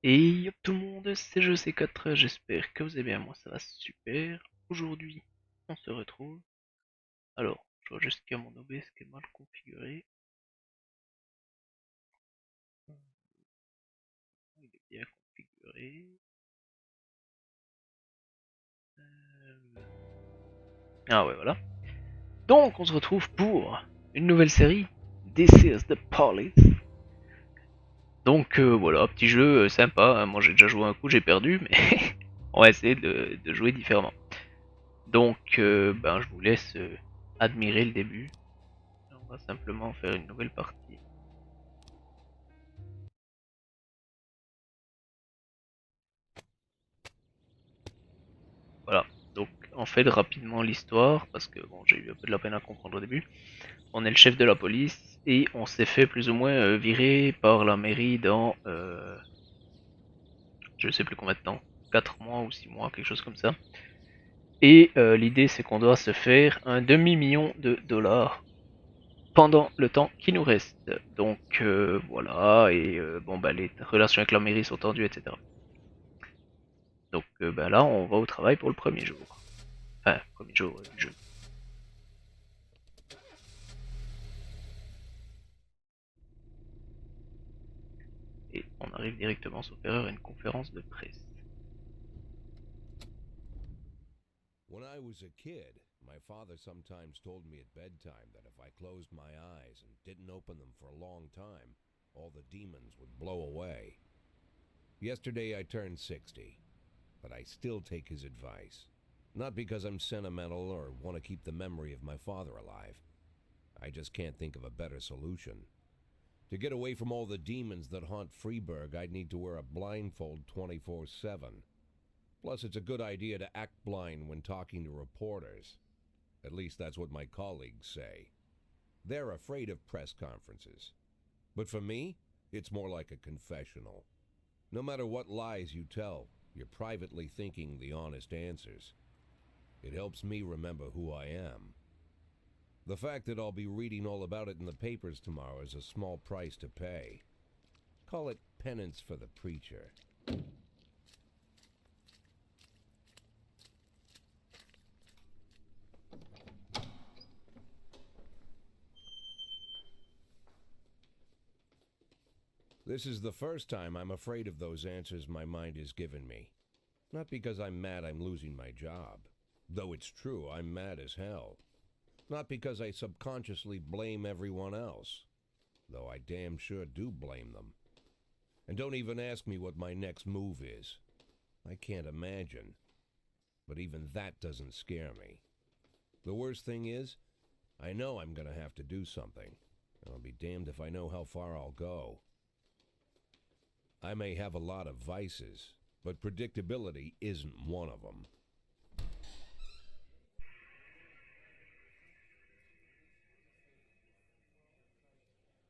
Et yo tout le monde, c'est je C4, j'espère que vous allez bien, moi ça va super. Aujourd'hui, on se retrouve. Alors, je vois juste qu'il y a mon OBS qui est mal configuré. Il est bien configuré. Ah ouais, voilà. Donc, on se retrouve pour une nouvelle série, This is the Police. Donc voilà, petit jeu sympa, hein. Moi j'ai déjà joué un coup, j'ai perdu, mais on va essayer de jouer différemment. Donc, ben je vous laisse admirer le début. On va simplement faire une nouvelle partie. Voilà. Donc, en fait, rapidement l'histoire, parce que bon, j'ai eu un peu de la peine à comprendre au début. On est le chef de la police et on s'est fait plus ou moins virer par la mairie dans, je sais plus combien de temps, 4 mois ou 6 mois, quelque chose comme ça. Et l'idée, c'est qu'on doit se faire un demi-million de dollars pendant le temps qui nous reste. Donc voilà, et bon, bah, les relations avec la mairie sont tendues, etc. Donc bah, là, on va au travail pour le premier jour. Enfin, premier jour du jeu. Et on arrive directement sauf erreur à une conférence de presse. When I was a kid, my father sometimes told me at bedtime that if I closed my eyes and didn't open them for a long time, all the demons would blow away. Yesterday I turned 60, but I still take his advice. Not because I'm sentimental or want to keep the memory of my father alive. I just can't think of a better solution. To get away from all the demons that haunt Freeburg, I'd need to wear a blindfold 24/7. Plus, it's a good idea to act blind when talking to reporters. At least that's what my colleagues say. They're afraid of press conferences. But for me, it's more like a confessional. No matter what lies you tell, you're privately thinking the honest answers. It helps me remember who I am. The fact that I'll be reading all about it in the papers tomorrow is a small price to pay. Call it penance for the preacher. This is the first time I'm afraid of those answers my mind has given me. Not because I'm mad I'm losing my job. Though it's true, I'm mad as hell. Not because I subconsciously blame everyone else. Though I damn sure do blame them. And don't even ask me what my next move is. I can't imagine. But even that doesn't scare me. The worst thing is, I know I'm gonna have to do something. I'll be damned if I know how far I'll go. I may have a lot of vices, but predictability isn't one of them.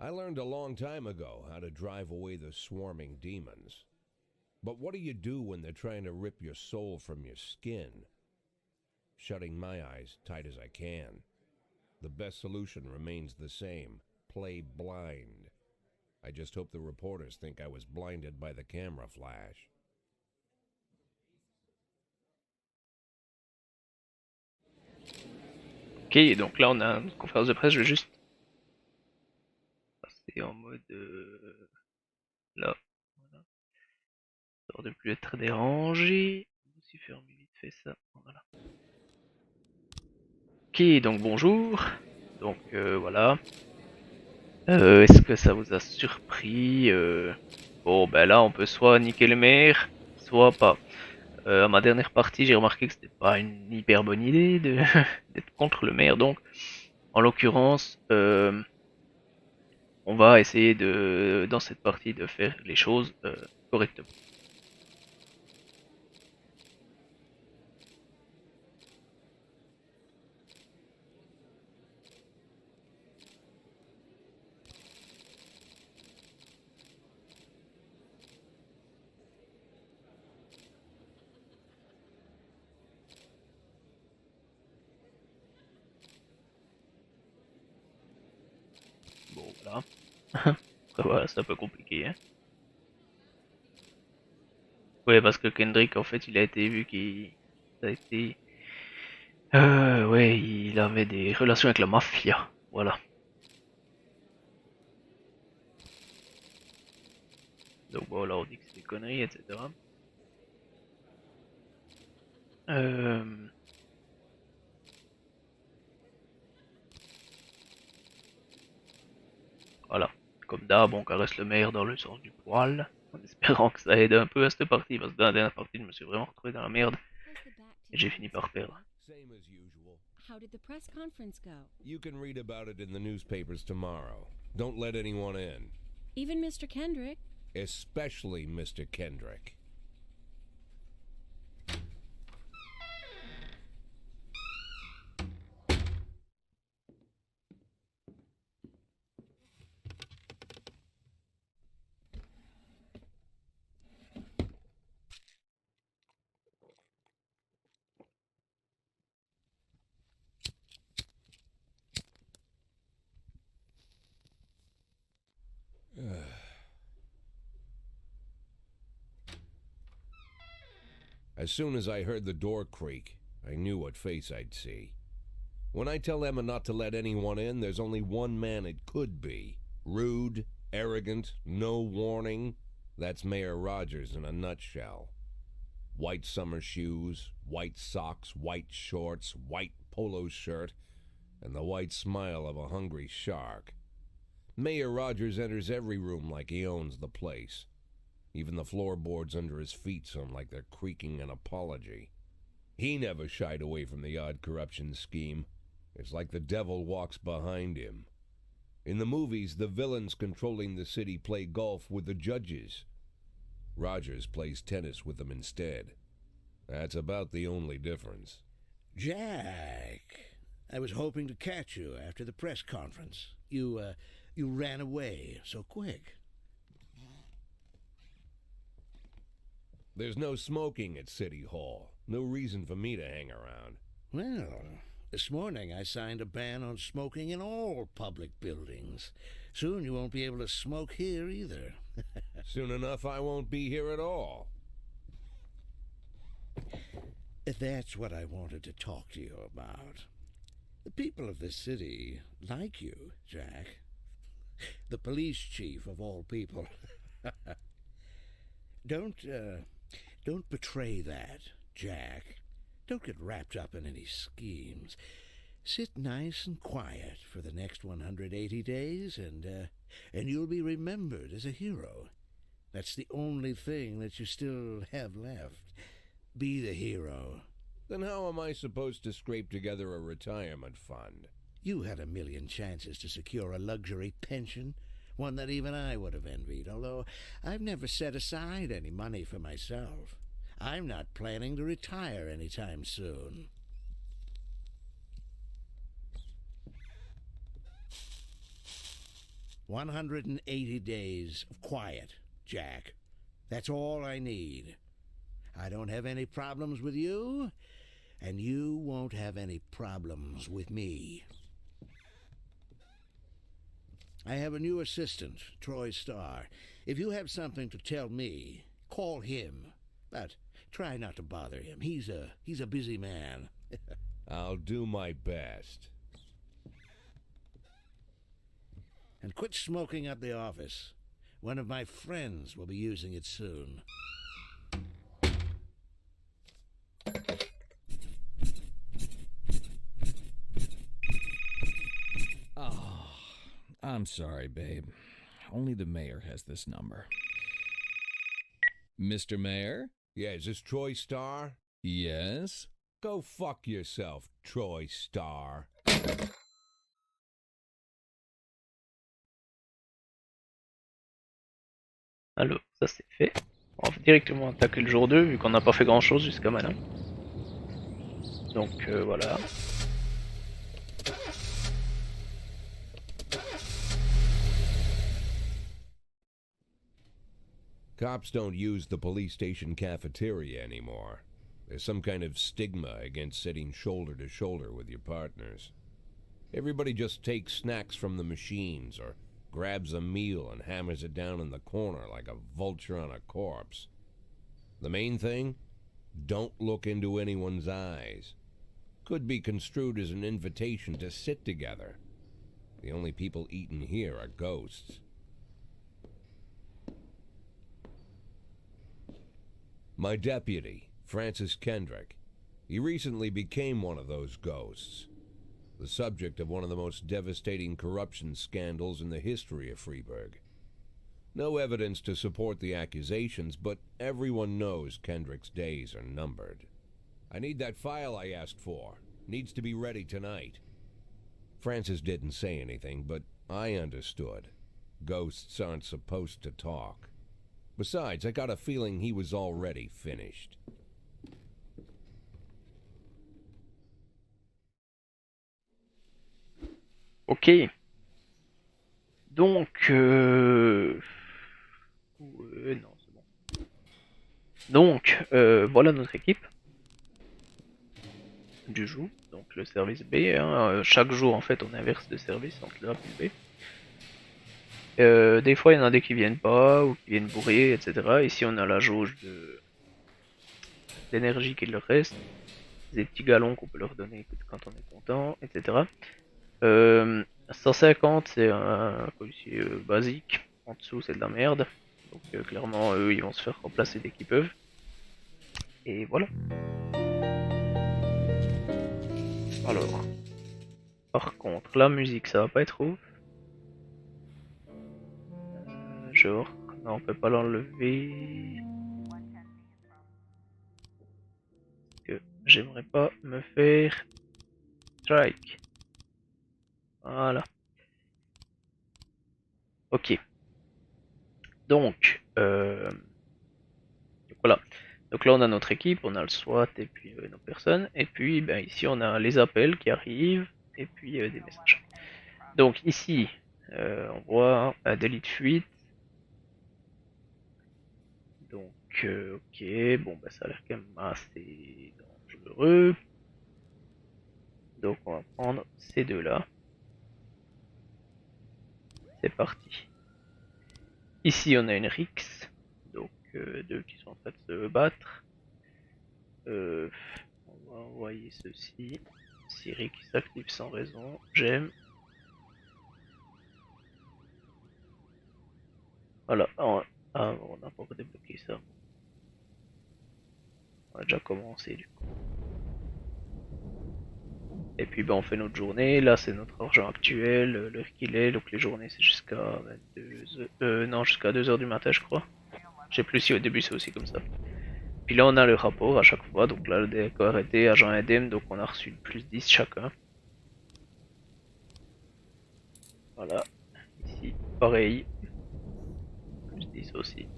I learned a long time ago how to drive away the swarming demons. But what do you do when they're trying to rip your soul from your skin? Shutting my eyes tight as I can. The best solution remains the same: play blind. I just hope the reporters think I was blinded by the camera flash. Ok, donc là on a une conférence de presse, je vais juste passer en mode là, voilà, histoire de plus être dérangé. On va aussi fermer vite fait ça, voilà. Ok, donc bonjour. Donc voilà. Est-ce que ça vous a surpris Bon, ben là, on peut soit niquer le maire, soit pas. À ma dernière partie, j'ai remarqué que c'était pas une hyper bonne idée de d'être contre le maire, donc en l'occurrence, on va essayer de dans cette partie de faire les choses correctement. Bon, voilà. Après, voilà, c'est un peu compliqué, hein. Ouais, parce que Kendrick, en fait, il a été vu qu'il a été, ouais, il avait des relations avec la mafia. Voilà. Donc voilà, on dit que c'est des conneries, etc. Euh, voilà. Comme d'hab, on caresse le maire dans le sens du poil, en espérant que ça aide un peu à cette partie, parce que dans la dernière partie, je me suis vraiment retrouvé dans la merde, How's the back et j'ai today, fini Mr. par perdre. Kendrick? Same as usual. How did the press conference go? You can read about it in the newspapers tomorrow. Don't let anyone in. Even Mr. Kendrick? Especially Mr. Kendrick. As soon as I heard the door creak, I knew what face I'd see. When I tell Emma not to let anyone in, there's only one man it could be. Rude, arrogant, no warning. That's Mayor Rogers in a nutshell. White summer shoes, white socks, white shorts, white polo shirt, and the white smile of a hungry shark. Mayor Rogers enters every room like he owns the place. Even the floorboards under his feet sound like they're creaking an apology. He never shied away from the odd corruption scheme. It's like the devil walks behind him. In the movies, the villains controlling the city play golf with the judges. Rogers plays tennis with them instead. That's about the only difference. Jack, I was hoping to catch you after the press conference. You ran away so quick. There's no smoking at City Hall. No reason for me to hang around. Well, this morning I signed a ban on smoking in all public buildings. Soon you won't be able to smoke here either. Soon enough, I won't be here at all. That's what I wanted to talk to you about. The people of this city like you, Jack. The police chief of all people. Don't betray that, Jack. Don't get wrapped up in any schemes. Sit nice and quiet for the next 180 days, and you'll be remembered as a hero. That's the only thing that you still have left. Be the hero. Then how am I supposed to scrape together a retirement fund? You had a million chances to secure a luxury pension, one that even I would have envied, although I've never set aside any money for myself. I'm not planning to retire anytime soon. "180 days of quiet, Jack. That's all I need. I don't have any problems with you, and you won't have any problems with me. I have a new assistant, Troy Starr. If you have something to tell me, call him. But try not to bother him. He's a busy man." I'll do my best. "And quit smoking at the office. One of my friends will be using it soon." Oh, I'm sorry, babe. Only the mayor has this number. Mr. Mayor? Yeah, is this Troy Starr? Yes? Go fuck yourself, Troy Starr. Alors, ça c'est fait. On va directement attaquer le jour 2 vu qu'on n'a pas fait grand chose jusqu'à maintenant. Donc voilà. Cops don't use the police station cafeteria anymore. There's some kind of stigma against sitting shoulder to shoulder with your partners. Everybody just takes snacks from the machines or grabs a meal and hammers it down in the corner like a vulture on a corpse. The main thing? Don't look into anyone's eyes. Could be construed as an invitation to sit together. The only people eaten here are ghosts. My deputy, Francis Kendrick. He recently became one of those ghosts. The subject of one of the most devastating corruption scandals in the history of Freeburg. No evidence to support the accusations, but everyone knows Kendrick's days are numbered. I need that file I asked for. Needs to be ready tonight. Francis didn't say anything, but I understood. Ghosts aren't supposed to talk. Besides, I got a feeling he was already finished. Ok. Donc, non, c'est bon. Donc, voilà notre équipe du jour. Donc, le service B. Hein, chaque jour, en fait, on inverse de service entre le A et le B. Des fois, il y en a des qui viennent pas ou qui viennent bourrer, etc. Ici, on a la jauge d'énergie qu'il leur reste, des petits galons qu'on peut leur donner quand on est content, etc. 150, c'est un policier basique. En dessous, c'est de la merde. Donc, clairement, eux, ils vont se faire remplacer dès qu'ils peuvent. Et voilà. Alors, par contre, la musique, ça va pas être ouf. Genre, non, on peut pas l'enlever. Que j'aimerais pas me faire strike. Voilà. Ok. Donc, voilà. Donc là, on a notre équipe, on a le SWAT et puis nos personnes. Et puis, ben, ici, on a les appels qui arrivent et puis des messages. Donc ici, on voit un délit de fuite. Donc, ok, bon, bah, ça a l'air quand même assez dangereux. Donc, on va prendre ces deux-là. C'est parti. Ici, on a une Rix. Donc, deux qui sont en train de se battre. On va envoyer ceci. Siri qui s'active sans raison. J'aime. Voilà. Ah, on n'a pas débloqué ça. On a déjà commencé du coup. Et puis ben, on fait notre journée. Là, c'est notre argent actuel, l'heure qu'il est. Donc les journées, c'est jusqu'à 22 non, jusqu'à 2 heures du matin, je crois. Je sais plus si au début c'est aussi comme ça. Puis là, on a le rapport à chaque fois. Donc là, le décor était agent indemne. Donc on a reçu plus 10 chacun. Voilà. Ici, pareil. Plus 10 aussi.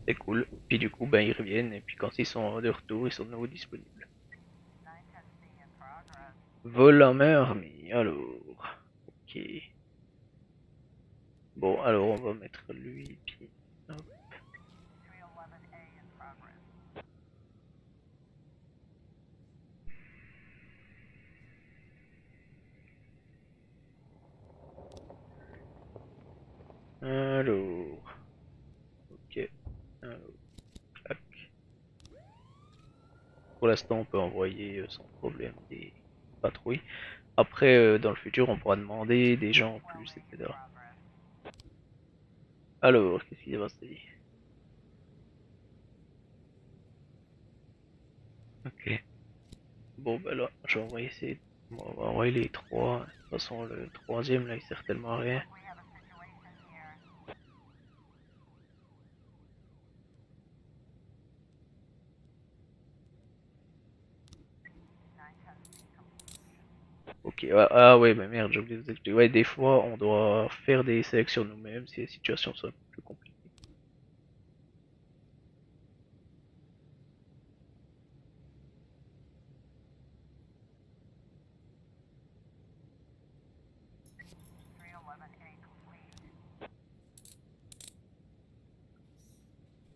C'est cool. Puis du coup, ben, ils reviennent. Et puis quand ils sont de retour, ils sont de nouveau disponibles. Vol à main armée. Alors. Ok. Bon, alors on va mettre lui. Puis. Hop. Alors. Ok. Alors, clac. Pour l'instant, on peut envoyer sans problème des patrouilles. Après, dans le futur, on pourra demander des gens en plus, etc. Alors, qu'est-ce qui s'est passé? Ok. Bon, ben là, je vais envoyer on va envoyer les trois. De toute façon, le troisième, là, il sert tellement à rien. Ok, ah ouais, mais merde, j'ai oublié de vous expliquer. Ouais, des fois, on doit faire des sélections nous-mêmes si les situations sont un peu plus compliquées.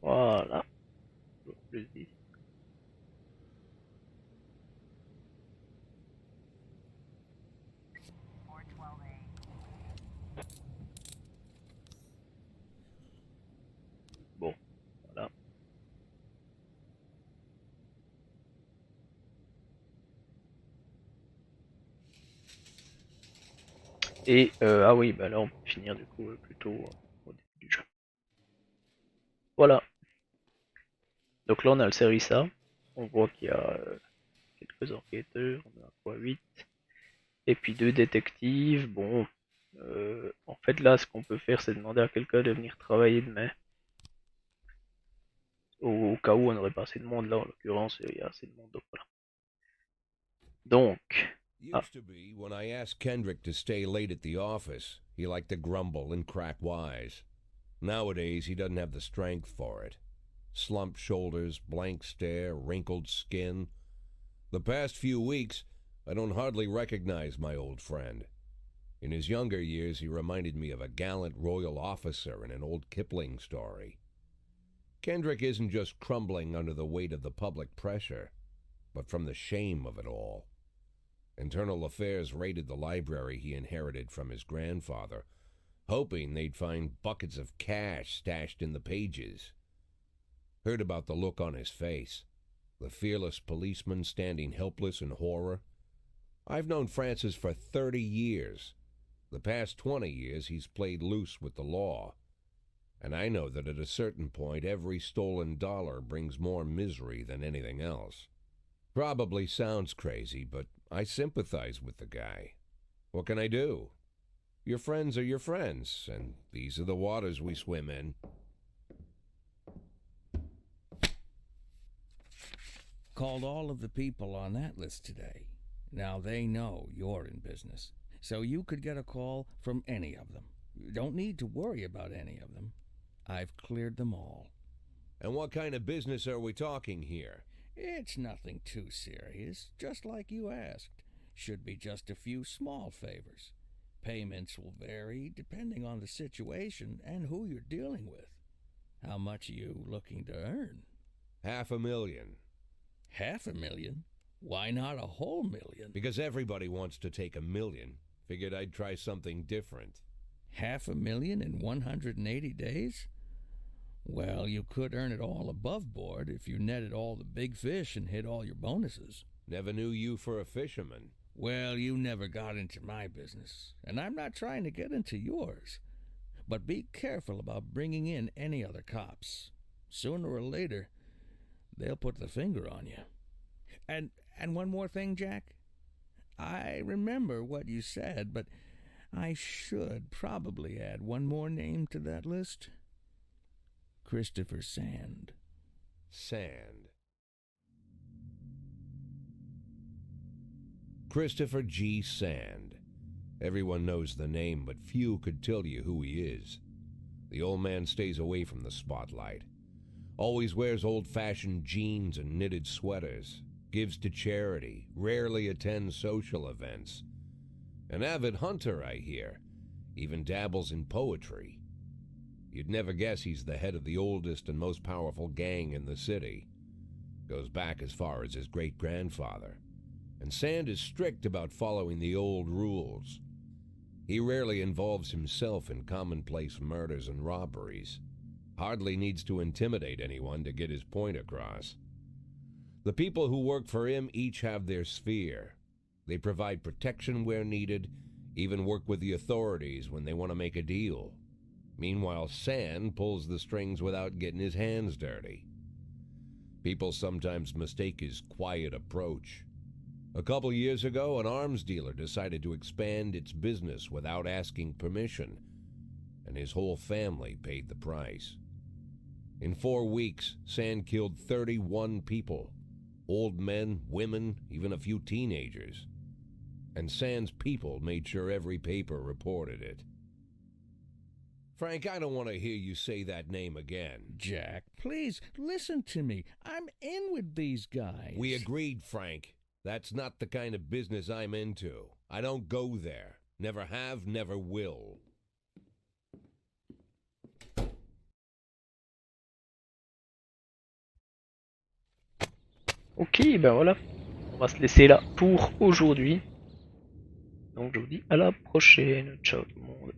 Voilà. Plus 10. Et ah oui, bah là on peut finir du coup plutôt au début du jeu. Voilà. Donc là on a le service A. On voit qu'il y a quelques enquêteurs. On a quoi 8. Et puis 2 détectives. Bon, en fait là ce qu'on peut faire c'est demander à quelqu'un de venir travailler demain. Au cas où on n'aurait pas assez de monde, là en l'occurrence il y a assez de monde, donc voilà. Donc, ah, Used to be, when I asked Kendrick to stay late at the office, he liked to grumble and crack wise. Nowadays, he doesn't have the strength for it. Slumped shoulders, blank stare, wrinkled skin. The past few weeks, I don't hardly recognize my old friend. In his younger years, he reminded me of a gallant royal officer in an old Kipling story. Kendrick isn't just crumbling under the weight of the public pressure, but from the shame of it all. Internal Affairs raided the library he inherited from his grandfather, hoping they'd find buckets of cash stashed in the pages. Heard about the look on his face, the fearless policeman standing helpless in horror. I've known Francis for 30 years. The past 20 years he's played loose with the law. And I know that at a certain point every stolen dollar brings more misery than anything else. Probably sounds crazy, but I sympathize with the guy. What can I do? Your friends are your friends, and these are the waters we swim in. Called all of the people on that list today. Now they know you're in business, so you could get a call from any of them. You don't need to worry about any of them. I've cleared them all. And what kind of business are we talking here? It's nothing too serious, just like you asked. Should be just a few small favors. Payments will vary depending on the situation and who you're dealing with. How much are you looking to earn? $500,000. $500,000? Why not a whole million? Because everybody wants to take $1 million. Figured I'd try something different. $500,000 in 180 days? Well, you could earn it all above board if you netted all the big fish and hit all your bonuses. Never knew you for a fisherman. Well, you never got into my business, and I'm not trying to get into yours. But be careful about bringing in any other cops. Sooner or later, they'll put the finger on you. And one more thing, Jack. I remember what you said, but I should probably add one more name to that list. Christopher Sand. Sand. Christopher G. Sand. Everyone knows the name, but few could tell you who he is. The old man stays away from the spotlight. Always wears old-fashioned jeans and knitted sweaters. Gives to charity. Rarely attends social events. An avid hunter, I hear. Even dabbles in poetry. You'd never guess he's the head of the oldest and most powerful gang in the city. Goes back as far as his great-grandfather. And Sand is strict about following the old rules. He rarely involves himself in commonplace murders and robberies. Hardly needs to intimidate anyone to get his point across. The people who work for him each have their sphere. They provide protection where needed, even work with the authorities when they want to make a deal. Meanwhile, Sand pulls the strings without getting his hands dirty. People sometimes mistake his quiet approach. A couple years ago, an arms dealer decided to expand its business without asking permission, and his whole family paid the price. In 4 weeks, Sand killed 31 people. Old men, women, even a few teenagers. And Sand's people made sure every paper reported it. Frank, I don't want to hear you say that name again. Jack, please, listen to me. I'm in with these guys. We agreed, Frank. That's not the kind of business I'm into. I don't go there. Never have, never will. ok, ben voilà. On va se laisser là pour aujourd'hui. Donc je vous dis à la prochaine. Ciao tout le monde.